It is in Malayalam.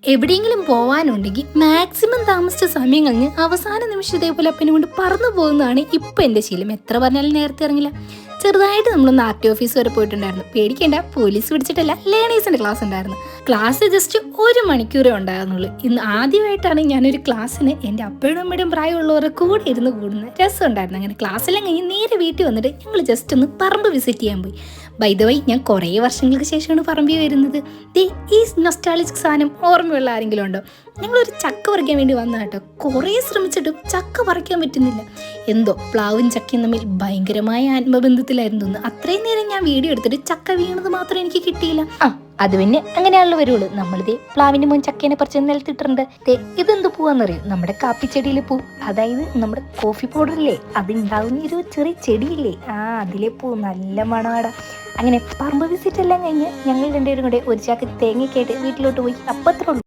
എവിടെയെങ്കിലും പോവാനുണ്ടെങ്കിൽ മാക്സിമം താമസിച്ച സമയം കഴിഞ്ഞ് അവസാന നിമിഷം ഇതേപോലെ അപ്പനെ കൊണ്ട് പറന്നു പോകുന്നതാണ് ഇപ്പം എൻ്റെ ശീലം. എത്ര പറഞ്ഞാലും നേരത്തെ ഇറങ്ങില്ല. ചെറുതായിട്ട് നമ്മളൊന്ന് ആർ ടി ഓഫീസ് വരെ പോയിട്ടുണ്ടായിരുന്നു. പേടിക്കേണ്ട, പോലീസ് പിടിച്ചിട്ടല്ല, ലേണേഴ്സിൻ്റെ ക്ലാസ് ഉണ്ടായിരുന്നു. ക്ലാസ് ജസ്റ്റ് 1 മണിക്കൂറേ ഉണ്ടായിരുന്നുള്ളൂ. ഇന്ന് ആദ്യമായിട്ടാണ് ഞാനൊരു ക്ലാസ്സിന് എൻ്റെ അപ്പയുടെ അമ്മയുടെയും പ്രായമുള്ളവരുടെ കൂടെ ഇരുന്ന് കൂടുന്നത്. രസം ഉണ്ടായിരുന്നു. അങ്ങനെ ക്ലാസ്സെല്ലാം കഴിഞ്ഞ് നേരെ വീട്ടിൽ വന്നിട്ട് ഞങ്ങൾ ജസ്റ്റ് ഒന്ന് പറമ്പ് വിസിറ്റ് ചെയ്യാൻ പോയി. ബൈ ദ വൈ, ഞാൻ കുറേ വർഷങ്ങൾക്ക് ശേഷമാണ് പറമ്പിൽ വരുന്നത്. ഈ നൊസ്റ്റാൾജിക് സാധനം ഓർമ്മയുള്ള ആരെങ്കിലും ഉണ്ടോ? ഞങ്ങളൊരു ചക്ക പറിക്കാൻ വേണ്ടി വന്ന കേട്ടോ. കുറേ ശ്രമിച്ചിട്ടും ചക്ക പറിക്കാൻ പറ്റുന്നില്ല. എന്തോ പ്ലാവും ചക്കയും തമ്മിൽ ഭയങ്കരമായ ആത്മബന്ധത്തിലായിരുന്നു തോന്നുന്നു. അത്രയും നേരം ഞാൻ വീഡിയോ എടുത്തിട്ട് ചക്ക വീണത് മാത്രം എനിക്ക് കിട്ടിയില്ല. അത് പിന്നെ അങ്ങനെയാണല്ലോ വരുള്ളൂ. നമ്മളിതേ പ്ലാവിൻ്റെ മുൻ ചക്കേനെ പറിച്ച് നിലത്തിട്ടുണ്ട്. ഇതെന്ത് പൂവാന്നറിയും? നമ്മുടെ കാപ്പിച്ചെടിയിൽ പൂ, അതായത് നമ്മുടെ കോഫി പൗഡറില്ലേ, അതുണ്ടാവുന്ന ഒരു ചെറിയ ചെടിയില്ലേ, അതിലെ പൂ നല്ല മണമാടാ. അങ്ങനെ പറമ്പ് വിസിറ്റ് എല്ലാം കഴിഞ്ഞ് ഞങ്ങൾ രണ്ടുപേരും കൂടെ ഒരു ചാക്ക് തേങ്ങയ്ക്കായിട്ട് വീട്ടിലോട്ട് പോയി. അപ്പത്രേ ഉള്ളൂ.